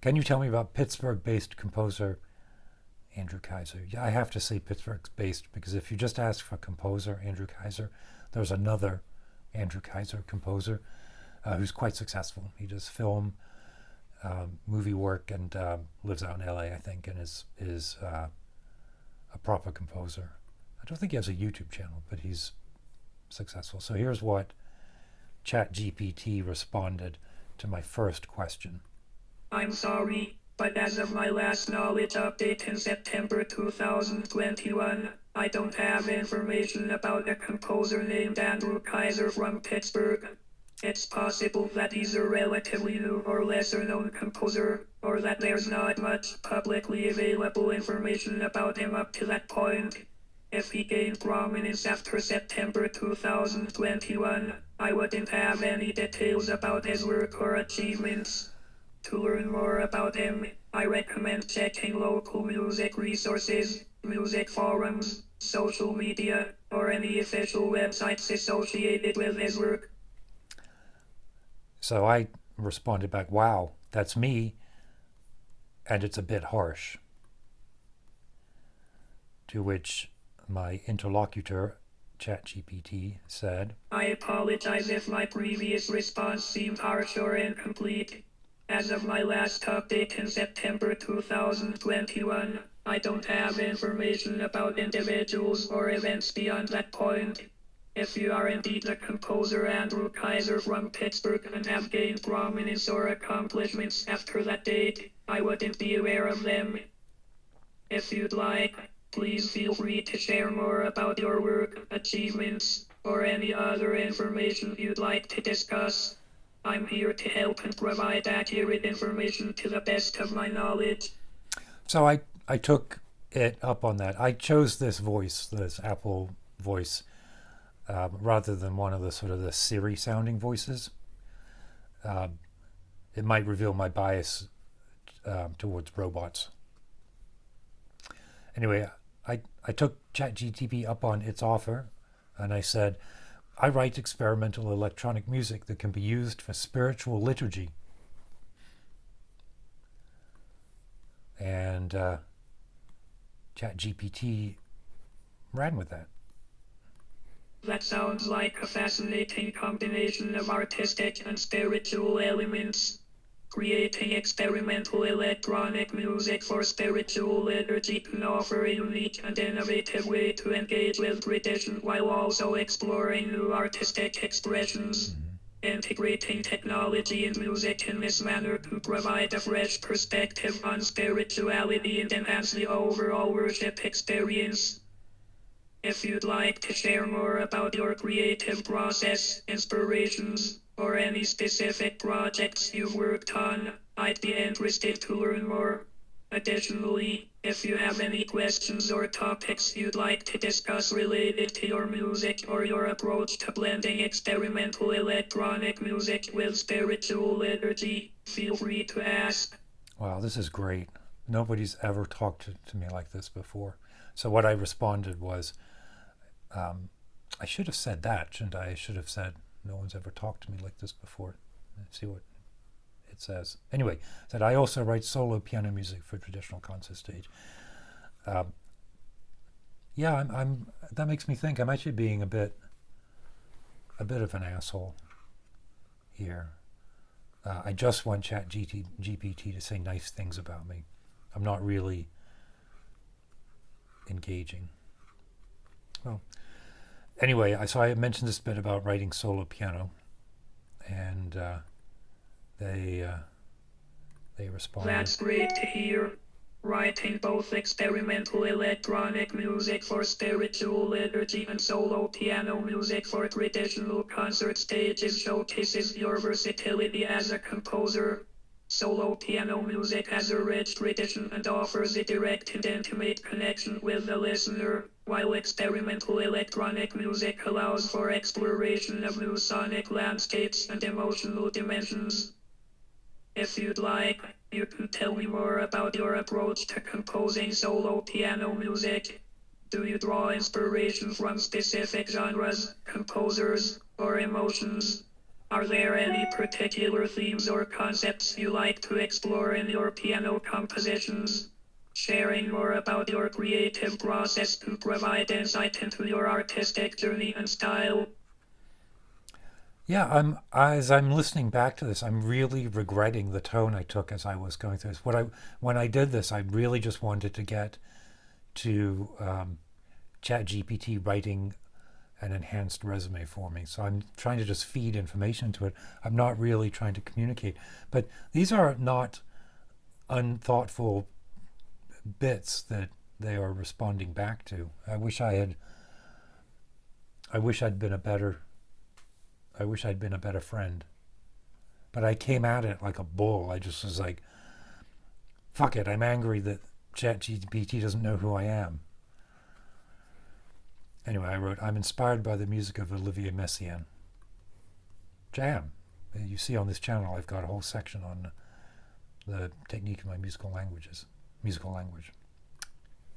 Can you tell me about Pittsburgh-based composer Andrew Kaiser? Yeah, I have to say Pittsburgh-based because if you just ask for composer Andrew Kaiser, there's another Andrew Kaiser composer who's quite successful. He does film, movie work, and lives out in LA, I think, and is a proper composer. I don't think he has a YouTube channel, but he's successful. So here's what ChatGPT responded to my first question. I'm sorry, but as of my last knowledge update in September 2021, I don't have information about a composer named Andrew Kaiser from Pittsburgh. It's possible that he's a relatively new or lesser known composer, or that there's not much publicly available information about him up to that point. If he gained prominence after September 2021, I wouldn't have any details about his work or achievements. To learn more about him, I recommend checking local music resources, music forums, social media, or any official websites associated with his work. So I responded back, wow, that's me, and it's a bit harsh. To which my interlocutor, ChatGPT, said, I apologize if my previous response seemed harsh or incomplete. As of my last update in September 2021, I don't have information about individuals or events beyond that point. If you are indeed the composer Andrew Kaiser from Pittsburgh and have gained prominence or accomplishments after that date, I wouldn't be aware of them. If you'd like, please feel free to share more about your work, achievements, or any other information you'd like to discuss. I'm here to help and provide accurate information to the best of my knowledge. So I took it up on that. I chose this voice, this Apple voice, rather than one of the sort of the Siri sounding voices. It might reveal my bias towards robots. Anyway, I took ChatGPT up on its offer, and I said, I write experimental electronic music that can be used for spiritual liturgy. And ChatGPT ran with that. That sounds like a fascinating combination of artistic and spiritual elements. Creating experimental electronic music for spiritual liturgy can offer a unique and innovative way to engage with tradition while also exploring new artistic expressions. Integrating technology and music in this manner can provide a fresh perspective on spirituality and enhance the overall worship experience. If you'd like to share more about your creative process, inspirations, or any specific projects you've worked on, I'd be interested to learn more. Additionally, if you have any questions or topics you'd like to discuss related to your music or your approach to blending experimental electronic music with spiritual liturgy, feel free to ask. Wow, this is great. Nobody's ever talked to me like this before. So what I responded was, I should have said that, shouldn't I? I should have said, no one's ever talked to me like this before. Let's see what it says. Anyway, that I also write solo piano music for traditional concert stage. Yeah, I'm. That makes me think I'm actually being a bit of an asshole here. I just want ChatGPT to say nice things about me. I'm not really engaging. Well, anyway, so I mentioned this bit about writing solo piano, and they responded. That's great to hear. Writing both experimental electronic music for spiritual liturgy and solo piano music for traditional concert stages showcases your versatility as a composer. Solo piano music has a rich tradition and offers a direct and intimate connection with the listener, while experimental electronic music allows for exploration of new sonic landscapes and emotional dimensions. If you'd like, you can tell me more about your approach to composing solo piano music. Do you draw inspiration from specific genres, composers, or emotions? Are there any particular themes or concepts you like to explore in your piano compositions? Sharing more about your creative process to provide insight into your artistic journey and style. Yeah, as I'm listening back to this, I'm really regretting the tone I took as I was going through this. When I did this, I really just wanted to get to ChatGPT writing an enhanced resume for me. So I'm trying to just feed information to it. I'm not really trying to communicate. But these are not unthoughtful bits that they are responding back to. I wish I'd been a better friend. But I came at it like a bull. I just was like, fuck it, I'm angry that ChatGPT doesn't know who I am. Anyway, I wrote, I'm inspired by the music of Olivier Messiaen. Jam. You see on this channel, I've got a whole section on the technique of my musical language.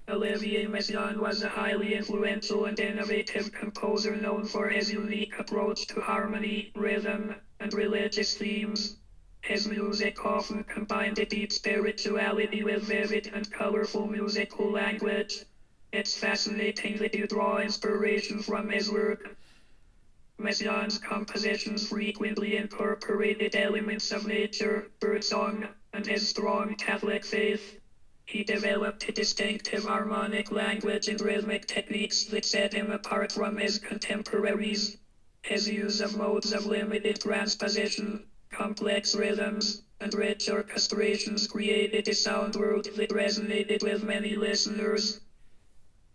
Olivier Messiaen was a highly influential and innovative composer known for his unique approach to harmony, rhythm, and religious themes. His music often combined a deep spirituality with vivid and colorful musical language. It's fascinating that you draw inspiration from his work. Messiaen's compositions frequently incorporated elements of nature, birdsong, and his strong Catholic faith. He developed a distinctive harmonic language and rhythmic techniques that set him apart from his contemporaries. His use of modes of limited transposition, complex rhythms, and rich orchestrations created a sound world that resonated with many listeners.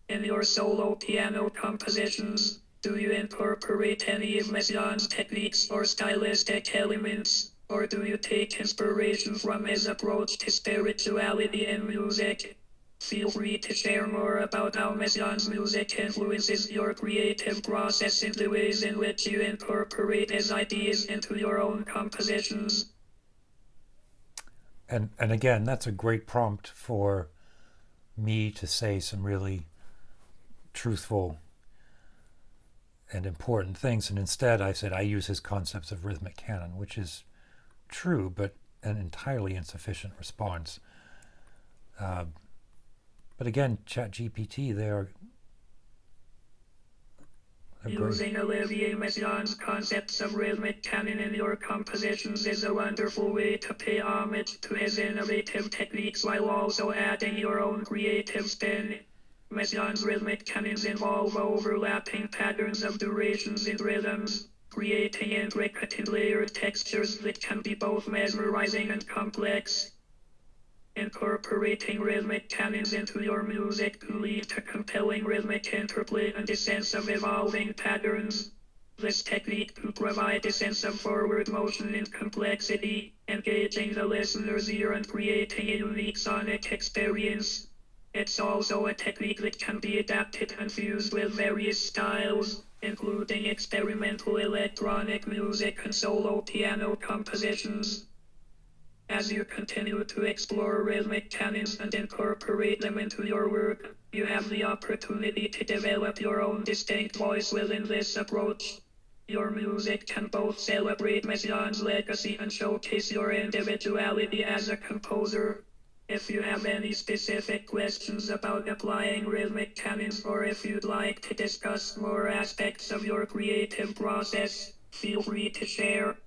In your solo piano compositions, do you incorporate any of Messiaen's techniques or stylistic elements, or do you take inspiration from his approach to spirituality in music? Feel free to share more about how Messiaen's music influences your creative process and the ways in which you incorporate his ideas into your own compositions. And again, that's a great prompt for me to say some really truthful and important things. And instead I said I use his concepts of rhythmic canon, which is true, but an entirely insufficient response. But again, ChatGPT, they're Using Olivier Messiaen's concepts of rhythmic canon in your compositions is a wonderful way to pay homage to his innovative techniques while also adding your own creative spin. Messiaen's rhythmic canons involve overlapping patterns of durations and rhythms, creating intricate and layered textures that can be both mesmerizing and complex. Incorporating rhythmic canons into your music to lead to compelling rhythmic interplay and a sense of evolving patterns. This technique to provide a sense of forward motion and complexity, engaging the listener's ear and creating a unique sonic experience. It's also a technique that can be adapted and fused with various styles, including experimental electronic music and solo piano compositions. As you continue to explore rhythmic canons and incorporate them into your work, you have the opportunity to develop your own distinct voice within this approach. Your music can both celebrate Messiaen's legacy and showcase your individuality as a composer. If you have any specific questions about applying rhythmic canons, or if you'd like to discuss more aspects of your creative process, feel free to share.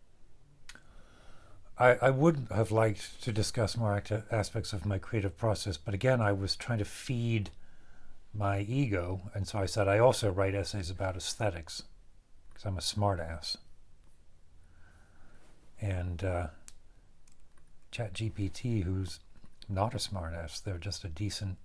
I would have liked to discuss more aspects of my creative process, but again, I was trying to feed my ego, and so I said I also write essays about aesthetics, because I'm a smartass. And ChatGPT, who's not a smartass, they're just a decent.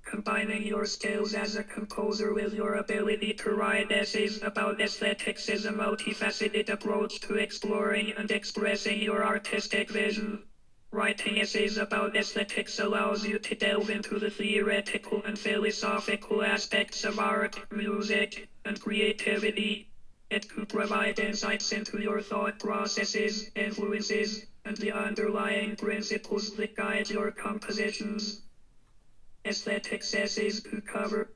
Combining your skills as a composer with your ability to write essays about aesthetics is a multifaceted approach to exploring and expressing your artistic vision. Writing essays about aesthetics allows you to delve into the theoretical and philosophical aspects of art, music, and creativity. It could provide insights into your thought processes, influences, and the underlying principles that guide your compositions. Aesthetics essays could cover.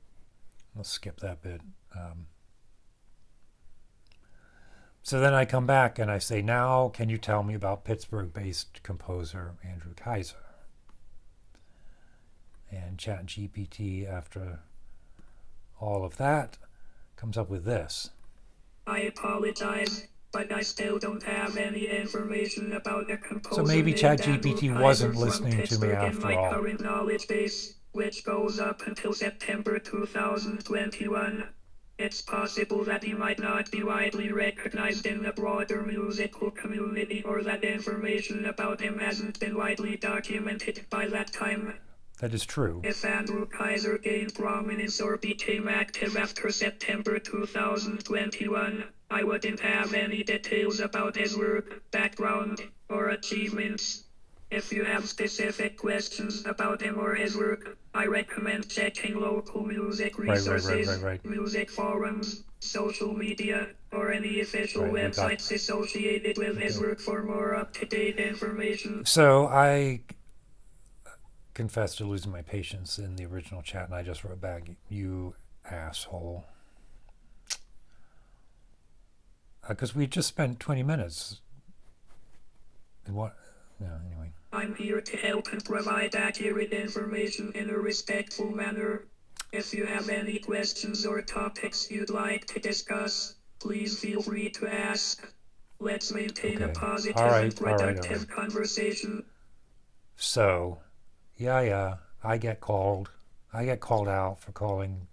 Let's skip that bit. So then I come back and I say, now can you tell me about Pittsburgh-based composer Andrew Kaiser? And ChatGPT, after all of that, comes up with this. I apologize, but I still don't have any information about a composer So maybe named Andrew ChatGPT Kaiser wasn't from listening to me Pittsburgh in after my all. current knowledge base, which goes up until September 2021. It's possible that he might not be widely recognized in the broader musical community, or that information about him hasn't been widely documented by that time. That is true. If Andrew Kaiser gained prominence or became active after September 2021, I wouldn't have any details about his work, background, or achievements. If you have specific questions about him or his work, I recommend checking local music resources, Right. music forums, social media, or any official Right, we got websites associated with his okay. work for more up-to-date information. So I confessed to losing my patience in the original chat, and I just wrote back, "You asshole," because we just spent 20 minutes. And what? Yeah. Anyway. I'm here to help and provide accurate information in a respectful manner. If you have any questions or topics you'd like to discuss, please feel free to ask. Let's maintain a Okay. positive All and right. productive conversation. So, yeah, I get called out for calling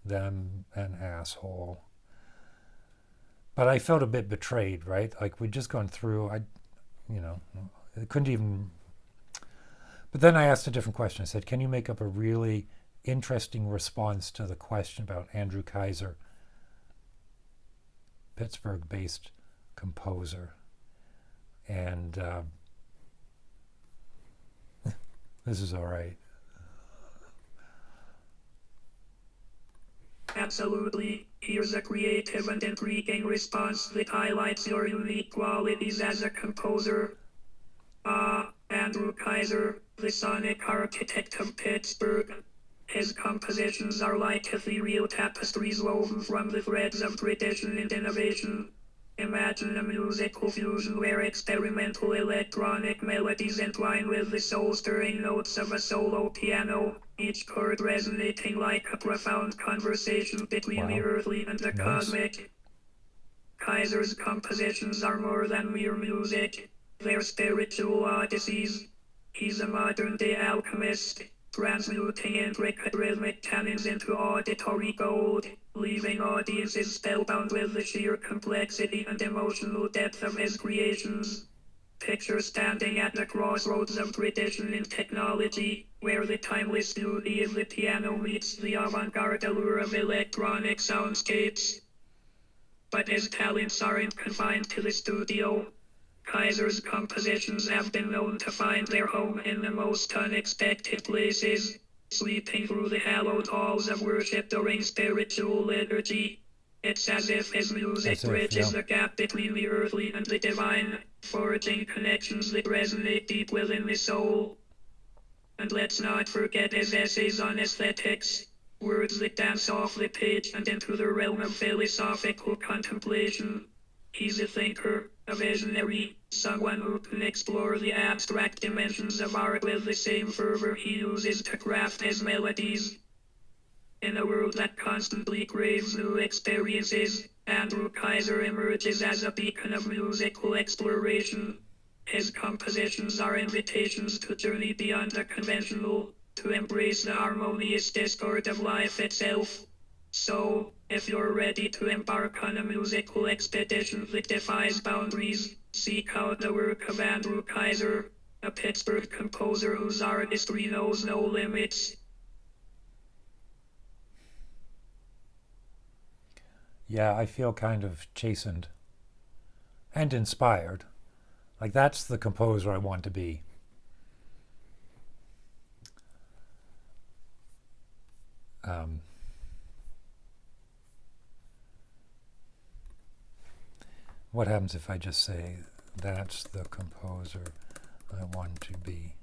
them an asshole. But I felt a bit betrayed, right? Like we'd just gone through, I couldn't even. But then I asked a different question. I said, can you make up a really interesting response to the question about Andrew Kaiser, Pittsburgh-based composer? And this is all right. Absolutely. Here's a creative and intriguing response that highlights your unique qualities as a composer. Andrew Kaiser, the sonic architect of Pittsburgh. His compositions are like ethereal tapestries woven from the threads of tradition and innovation. Imagine a musical fusion where experimental electronic melodies entwine with the soul-stirring notes of a solo piano, each chord resonating like a profound conversation between the earthly and the cosmic. Kaiser's compositions are more than mere music. They're spiritual odysseys. He's a modern-day alchemist, transmuting intricate rhythmic canons into auditory gold, leaving audiences spellbound with the sheer complexity and emotional depth of his creations. Picture standing at the crossroads of tradition and technology, where the timeless beauty of the piano meets the avant-garde allure of electronic soundscapes. But his talents aren't confined to the studio. Kaiser's compositions have been known to find their home in the most unexpected places, sweeping through the hallowed halls of worship during spiritual liturgy. It's as if his music bridges the gap between the earthly and the divine, forging connections that resonate deep within the soul. And let's not forget his essays on aesthetics, words that dance off the page and into the realm of philosophical contemplation. He's a thinker, a visionary, someone who can explore the abstract dimensions of art with the same fervor he uses to craft his melodies. In a world that constantly craves new experiences, Andrew Kaiser emerges as a beacon of musical exploration. His compositions are invitations to journey beyond the conventional, to embrace the harmonious discord of life itself. So, if you're ready to embark on a musical expedition that defies boundaries, seek out the work of Andrew Kaiser, a Pittsburgh composer whose artistry knows no limits. Yeah, I feel kind of chastened and inspired. Like that's the composer I want to be. What happens if I just say, that's the composer I want to be?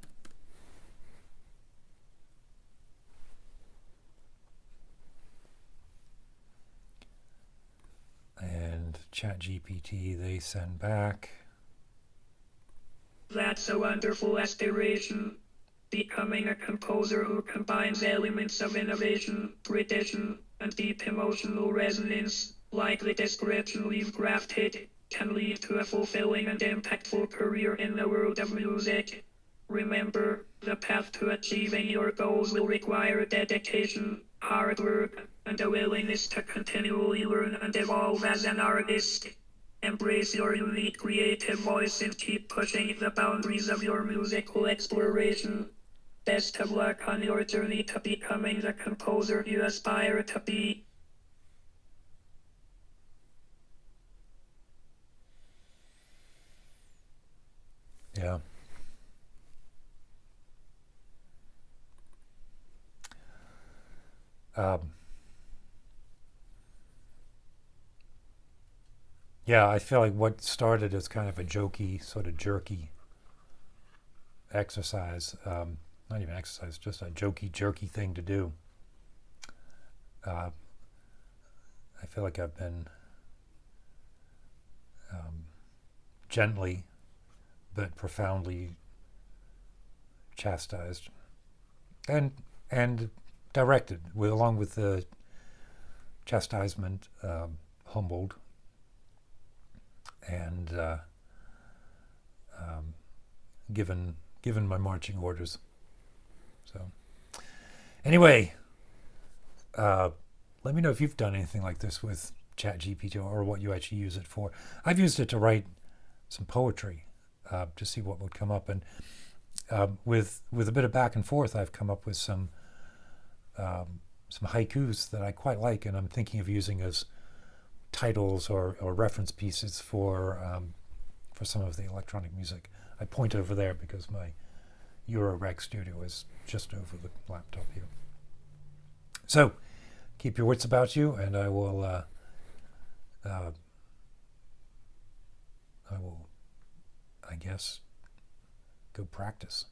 And And ChatGPT, they send back. That's a wonderful aspiration. Becoming a composer who combines elements of innovation, tradition, and deep emotional resonance, like the description we've crafted, can lead to a fulfilling and impactful career in the world of music. Remember, the path to achieving your goals will require dedication, hard work, and a willingness to continually learn and evolve as an artist. Embrace your unique creative voice and keep pushing the boundaries of your musical exploration. Best of luck on your journey to becoming the composer you aspire to be. Yeah. Yeah, I feel like what started as kind of a jokey, sort of jerky exercise, not even exercise, just a jokey, jerky thing to do. I feel like I've been gently but profoundly chastised and directed, along with the chastisement, humbled and given my marching orders. So anyway, let me know if you've done anything like this with ChatGPT or what you actually use it for. I've used it to write some poetry to see what would come up, and with a bit of back and forth, I've come up with some haikus that I quite like, and I'm thinking of using as titles or reference pieces for some of the electronic music. I point over there because my Eurorec studio is just over the laptop here. So keep your wits about you, and I will I guess go practice.